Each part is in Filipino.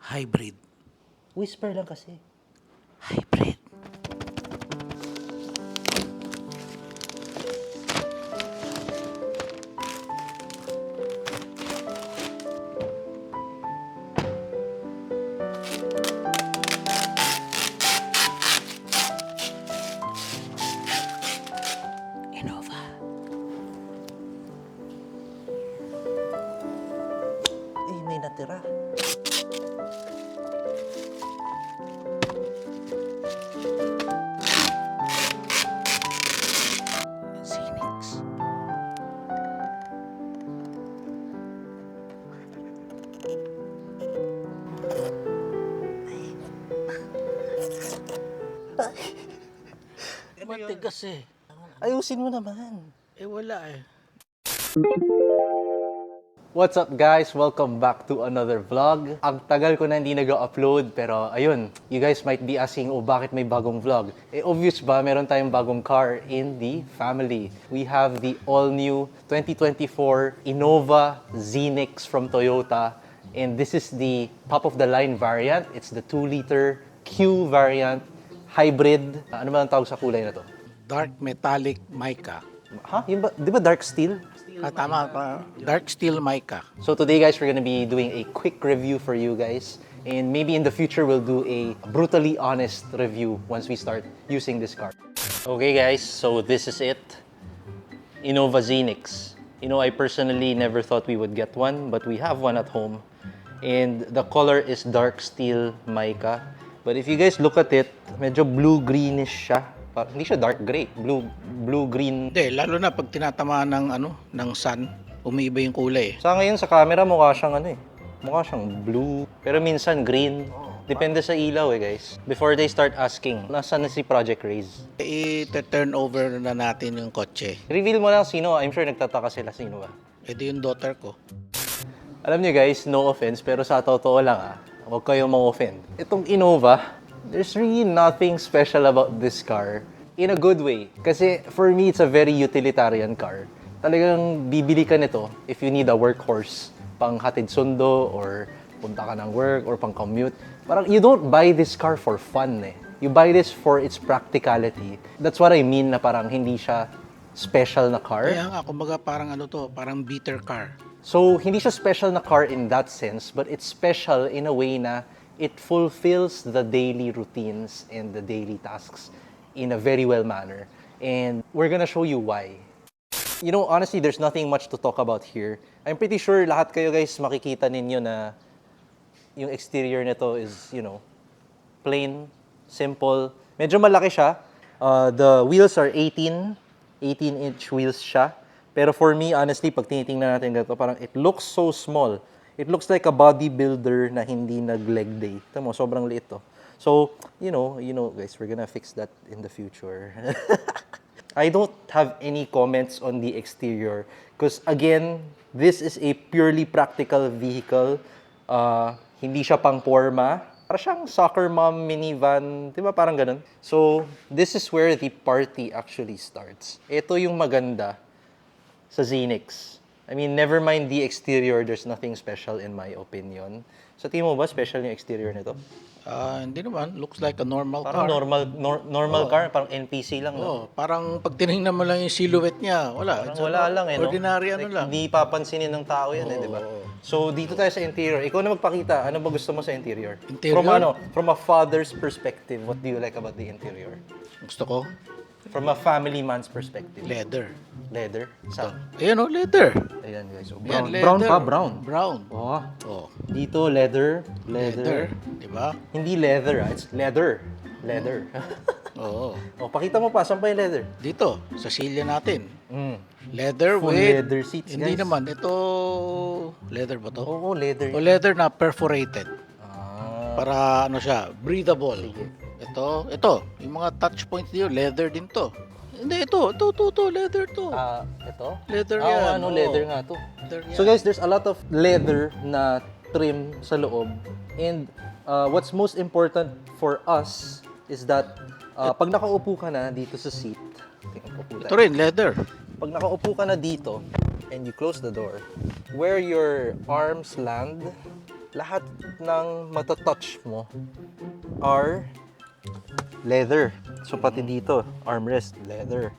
Hybrid. Whisper lang kasi. Hybrid. Innova. May natira. Zinix. Matigas eh. Ayusin mo naman. Wala eh. What's up guys? Welcome back to another vlog. Ang tagal ko na hindi nag-upload pero ayun, you guys might be asking, oh bakit may bagong vlog? Obvious ba, meron tayong bagong car in the family. We have the all-new 2024 Innova Zenix from Toyota. And this is the top-of-the-line variant. It's the 2-liter Q variant hybrid. Ano ba ang tawag sa kulay na to? Dark metallic mica. Ha? Yung ba, di ba dark steel? Tama pa. Dark steel mica. So today guys, we're gonna be doing a quick review for you guys. And maybe in the future, we'll do a brutally honest review once we start using this car. Okay guys, so this is it. Innova Zenix. You know, I personally never thought we would get one, but we have one at home. And the color is dark steel mica. But if you guys look at it, medyo blue-greenish siya. Hindi siya dark gray, blue-green. Hindi, lalo na pag tinatamaan ng sun, umiiba yung kulay. Sa ngayon sa camera mukha siyang mukha siyang blue, pero minsan green. Depende sa ilaw guys. Before they start asking, nasaan na si Project Raze? I-turn over na natin yung kotse. Reveal mo lang sino, I'm sure nagtataka sila sino ba. Di yung daughter ko. Alam niyo guys, no offense, pero sa totoo lang huwag kayong ma-offend. Itong Innova, there's really nothing special about this car in a good way. Kasi for me, it's a very utilitarian car. Talagang bibili ka nito if you need a workhorse, pang hatid sundo or punta ka ng work or pang commute. Parang you don't buy this car for fun You buy this for its practicality. That's what I mean na parang hindi siya special na car. Kaya nga, kumbaga parang parang beater car. So, hindi siya special na car in that sense, but it's special in a way na it fulfills the daily routines and the daily tasks in a very well manner. And we're gonna show you why. You know, honestly, there's nothing much to talk about here. I'm pretty sure lahat kayo guys makikita ninyo na yung exterior nito is, plain, simple. Medyo malaki siya. The wheels are 18-inch wheels siya. Pero for me, honestly, pag tinitingnan natin ganito, parang it looks so small. It looks like a bodybuilder na hindi nag-leg day. Tama mo, sobrang liit to. So, you know, guys, we're gonna fix that in the future. I don't have any comments on the exterior because again, this is a purely practical vehicle. Hindi siya pang porma. Para siyang soccer mom minivan, di ba parang ganun? So, this is where the party actually starts. Ito yung maganda sa Zenix. I mean, never mind the exterior, there's nothing special in my opinion. Sa tingin mo ba, special yung exterior nito? Hindi naman. Looks like a normal Parang car. normal car, parang NPC lang. No? Parang pag tinignan mo lang yung silhouette niya, wala. Parang wala lang no? Ordinary like, lang. Hindi papansinin ng tao yan di ba? So, dito tayo sa interior. Ikaw na magpakita, ano ba gusto mo sa interior? Interior? From a father's perspective, what do you like about the interior? Gusto ko, From a family man's perspective. leather. Leather? Sa? Ayan leather. Ayan guys. So, Yan, brown leather. pa, brown. Brown. Oh. Dito, leather. Di ba? Hindi leather, it's leather. Leather. Oo. Pakita mo pa, saan pa yung leather? Dito, sa silya natin. Mm. Leather Full with... leather seats, Hindi guys. naman. Ito... Leather ba to? Oo, leather. O leather na perforated. Ah. Para siya, breathable. Ito. Yung mga touch points dito, leather din to. Hindi, ito, leather to. Ito? Leather yan. Leather nga to. Leather yan. So guys, there's a lot of leather na trim sa loob. And what's most important for us is that pag nakaupo ka na dito sa seat, Ito rin, leather. pag nakaupo ka na dito and you close the door, where your arms land lahat ng matatouch mo are leather. So pati dito, armrest, leather.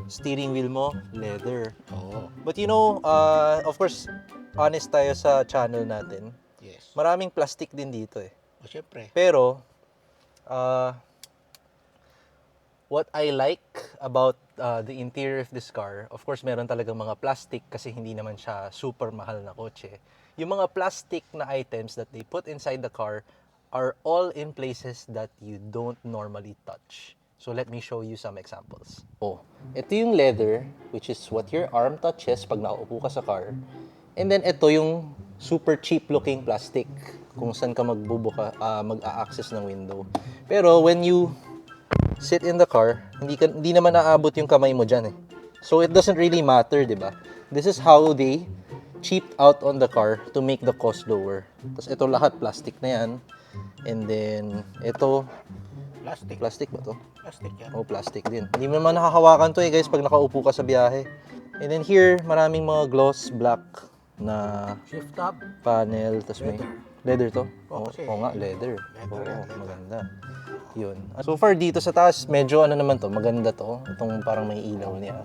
Steering wheel mo, leather. Oo. But you know, of course, honest tayo sa channel natin. Yes. Maraming plastic din dito eh. O, syempre. Pero, what I like about the interior of this car, of course, meron talagang mga plastic kasi hindi naman siya super mahal na kotse. Yung mga plastic na items that they put inside the car are all in places that you don't normally touch. So let me show you some examples. Oh, ito yung leather, which is what your arm touches pag nakaupo ka sa car. And then ito yung super cheap looking plastic kung saan ka mag-a-access ng window. Pero when you sit in the car, hindi naman naabot yung kamay mo dyan eh. So it doesn't really matter, di ba? This is how they cheaped out on the car to make the cost lower. Tapos ito lahat, plastic na yan. And then, ito, Plastic. plastic ba to? Plastic yan. Oh, plastic din. Hindi mo naman nakakawakan to eh guys pag nakaupo ka sa biyahe. And then here, maraming mga gloss black na Shift tab. panel. Tapos may leather to? Oo, Oo, kasi oo nga, leather. leather Oo, yan, leather. maganda. Yun. So far dito sa taas, medyo ano naman to, maganda to. Itong parang may ilaw niya.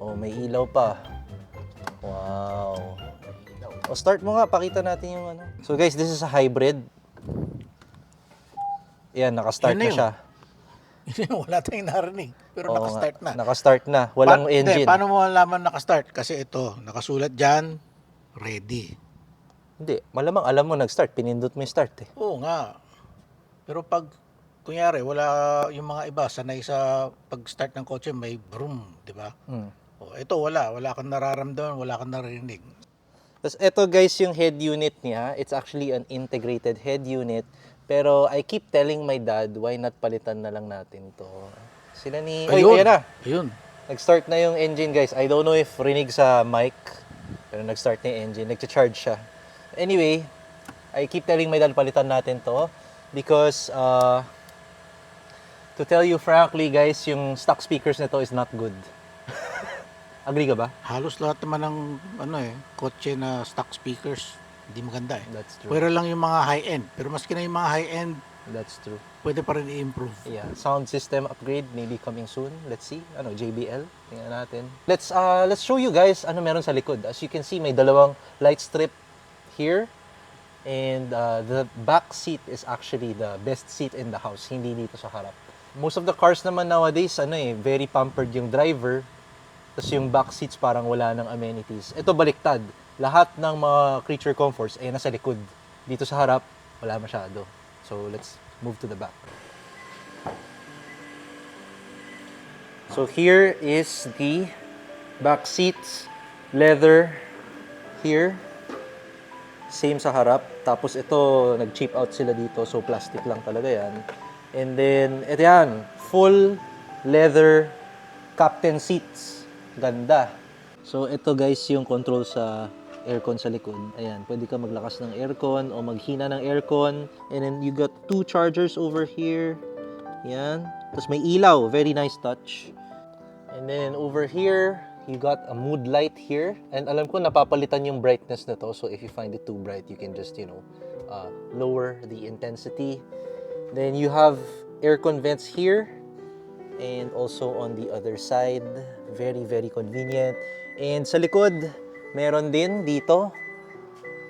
Oh, may ilaw pa. Wow. O start mo nga, pakita natin yung ano. So guys, this is a hybrid. Yan, naka-start Yan na na yun. siya. Wala tayong narinig. Pero Oo nakastart nga, na. Naka-start na. Walang engine. Hindi, paano mo malaman nakastart? Kasi ito, nakasulat dyan, ready. Hindi, malamang alam mo nag-start. Pinindot mo yung start eh. Oo nga. Pero pag, kunyari, wala yung mga iba, sanay sa pag-start ng kotse, may broom, di ba? Hmm. O, ito wala. Wala kang nararamdaman, wala kang naririnig. Tapos ito guys, yung head unit niya, it's actually an integrated head unit. Pero I keep telling my dad, why not palitan na lang natin to? Sila ni... Oy, ayan na! Ayun. Nag-start na yung engine guys. I don't know if rinig sa mic, pero nag-start na yung engine. Nag-charge siya. Anyway, I keep telling my dad, palitan natin to. Because, to tell you frankly guys, yung stock speakers nito is not good. Agree ka ba? Halos lahat naman ng kotse na stock speakers, hindi maganda eh. That's true. Pero lang yung mga high-end. Pero maski na yung mga high-end, That's true. pwede pa rin i-improve. Yeah, sound system upgrade maybe coming soon. Let's see. Ano, JBL. Tingnan natin. Let's show you guys ano meron sa likod. As you can see, may dalawang light strip here. And the back seat is actually the best seat in the house, hindi dito sa harap. Most of the cars naman nowadays, very pampered yung driver. Tapos yung back seats parang wala ng amenities. Ito baliktad. Lahat ng mga creature comforts ay nasa likod. Dito sa harap, wala masyado. So let's move to the back. So here is the back seats, leather here. Same sa harap. Tapos ito, nag-cheap out sila dito. So plastic lang talaga yan. And then, ito yan. Full leather captain seats. Ganda. So ito guys yung control sa aircon sa likod. Ayan, pwede ka maglakas ng aircon o maghina ng aircon. And then you got two chargers over here. Yan. Tapos may ilaw. Very nice touch. And then over here, you got a mood light here. And alam ko napapalitan yung brightness na to. So if you find it too bright, you can just, lower the intensity. Then you have aircon vents here. And also on the other side, very, very convenient. And sa likod, meron din dito.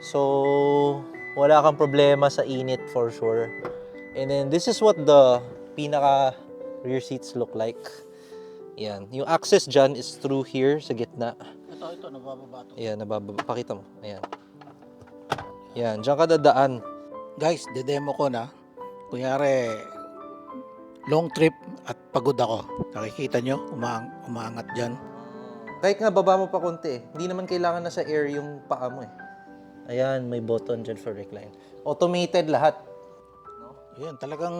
So, wala kang problema sa init for sure. And then, this is what the pinaka rear seats look like. Yan. Yung access dyan is through here sa gitna. Ito, nabababa ito. Ayan, nabababa. Pakita mo. Ayan. Yan, dyan ka dadaan. Guys, demo ko na. Kunyari, long trip at pagod ako. Nakikita nyo, umaangat dyan. Kahit nga baba mo pa konti eh. Hindi naman kailangan na sa air yung paa mo eh. Ayan, may button dyan for recline. Automated lahat. Ayan, talagang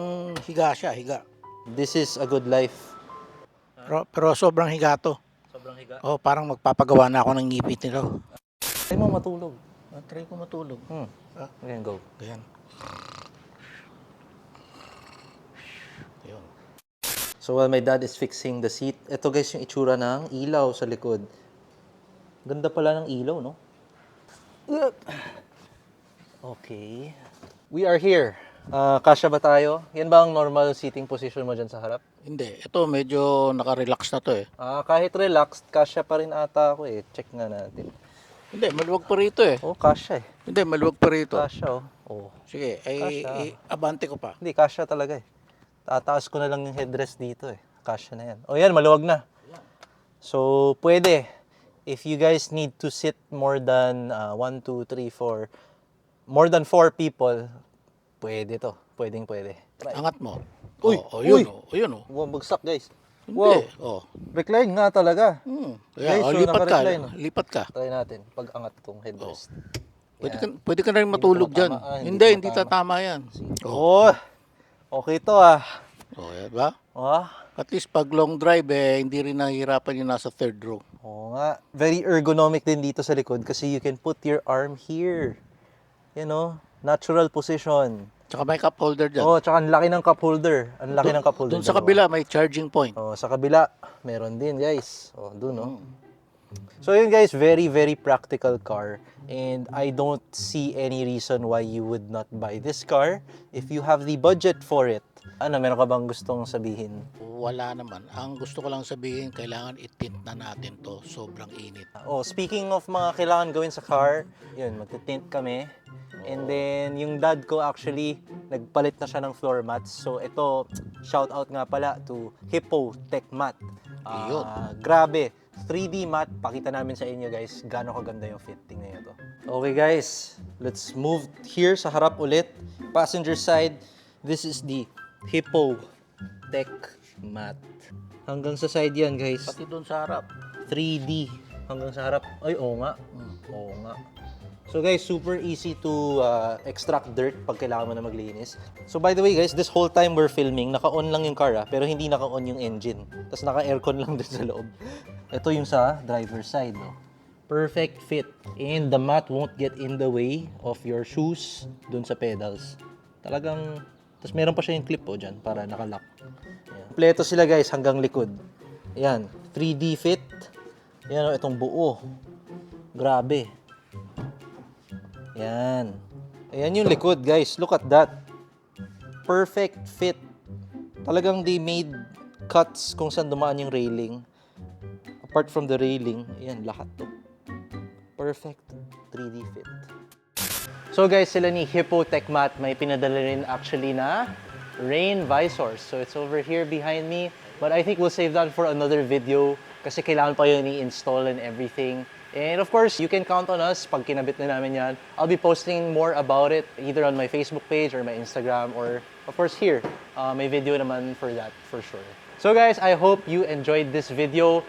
higa siya, higa. This is a good life. Pero sobrang higa to. Sobrang higa. Oh, parang magpapagawa na ako ng ngipit nito. Try mo matulog. Try ko matulog. Ayan, go. Ayan. Ayun. So while my dad is fixing the seat, ito guys yung itsura ng ilaw sa likod. Ganda pala ng ilaw, no? Okay. We are here. Kasya ba tayo? Yan ba ang normal seating position mo dyan sa harap? Hindi, ito medyo naka-relax na to eh. Kahit relaxed, kasya pa rin ata ako eh. Check nga natin. Hindi, maluwag pa rito eh. Oh, kasya eh. Hindi, maluwag pa rito. Kasya oh. Oh. Sige, Kasya. abante ko pa. Hindi, kasya talaga eh. Tataas ko na lang yung headrest dito eh. Kasya na yan. Oh yan, maluwag na. So, pwede. If you guys need to sit more than 1, 2, 3, 4, more than 4 people, pwede to. Pwede. Angat mo. Uy, yun uy. Yun oh. Bagsak guys. Hindi. Oh. Recline nga talaga. Kaya, Guys, so lipat ka. naka-recline. Lipat ka. Try natin pag angat tong headrest. Pwede ka na rin matulog dyan. tumatama. Hindi tatama yan. Oh, okay to ah. Yan ba? Ah, At least pag long drive hindi rin nahihirapan yung nasa third row. oo nga. Very ergonomic din dito sa likod kasi you can put your arm here. You know, natural position. Tsaka may cup holder dyan. Oh, tsaka ang laki ng cup holder. Ang laki ng cup holder. Doon sa dalawa. kabila may charging point. Oh, sa kabila, meron din, guys. Oh, doon, no. So yun guys, very very practical car and I don't see any reason why you would not buy this car if you have the budget for it. Ano, meron ka bang gustong sabihin? Wala naman. Ang gusto ko lang sabihin, kailangan itint na natin to. Sobrang init. Oh, speaking of mga kailangan gawin sa car, yun, magtitint kami. And then, yung dad ko actually, nagpalit na siya ng floor mats. So, ito, shout out nga pala to Hippo Tech Mat. Ayun. Grabe. 3D mat. Pakita namin sa inyo guys, gaano kaganda yung fit. Tingnan nyo to. Okay guys, let's move here sa harap ulit. Passenger side, this is the Hippo Tech Mat. Hanggang sa side yan guys. Pati doon sa harap. 3D hanggang sa harap. Ay, oo nga. Oo nga. So guys, super easy to extract dirt pag kailangan mo na maglinis. So by the way guys, this whole time we're filming, naka-on lang yung car pero hindi naka-on yung engine. Tapos naka-aircon lang din sa loob. Ito yung sa driver's side. No? Perfect fit. And the mat won't get in the way of your shoes dun sa pedals. Talagang, tapos meron pa siya yung clip dyan para nakalock. Kompleto sila guys hanggang likod. Ayan, 3D fit. Ayan itong buo. Grabe. Ayan. Ayan yung likod guys. Look at that. Perfect fit. Talagang they made cuts kung saan dumaan yung railing. Apart from the railing, ayan lahat to. Perfect 3D fit. So guys, sila ni Hippo Tech Mat may pinadala rin actually na rain visors. So it's over here behind me. But I think we'll save that for another video kasi kailangan pa yun i-install and everything. And of course, you can count on us pag kinabit na namin yan. I'll be posting more about it either on my Facebook page or my Instagram or of course here. May video naman for that for sure. So guys, I hope you enjoyed this video.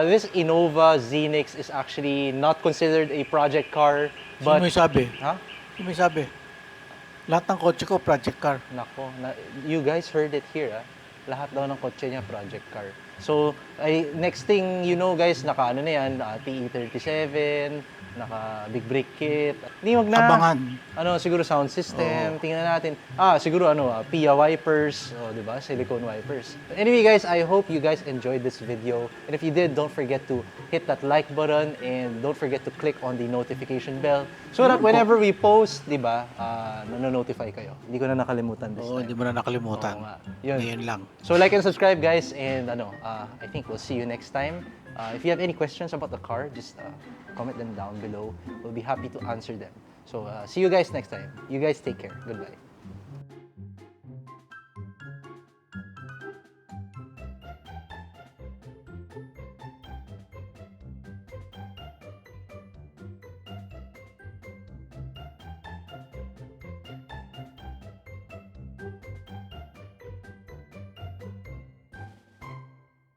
This Innova Zenix is actually not considered a project car. But, Sino may sabi? Ha? Sino may sabi? Lahat ng kotse ko, project car. Nako, you guys heard it here, ah. Lahat daw ng kotse niya, project car. So, next thing you know, guys, naka ano na yan, TE37, naka big brake kit. Hindi, wag na. Abangan. Ano, siguro sound system, tingnan natin. Siguro PIA wipers, di ba? Silicone wipers. Anyway, guys, I hope you guys enjoyed this video. And if you did, don't forget to hit that like button and don't forget to click on the notification bell so that whenever we post, di ba, nanonotify kayo. Hindi ko na nakalimutan this time. Hindi mo na nakalimutan. Oo nga. Yun. Ngayon lang. So like and subscribe guys and I think we'll see you next time. If you have any questions about the car, just comment them down below. We'll be happy to answer them. So see you guys next time. You guys take care. Goodbye.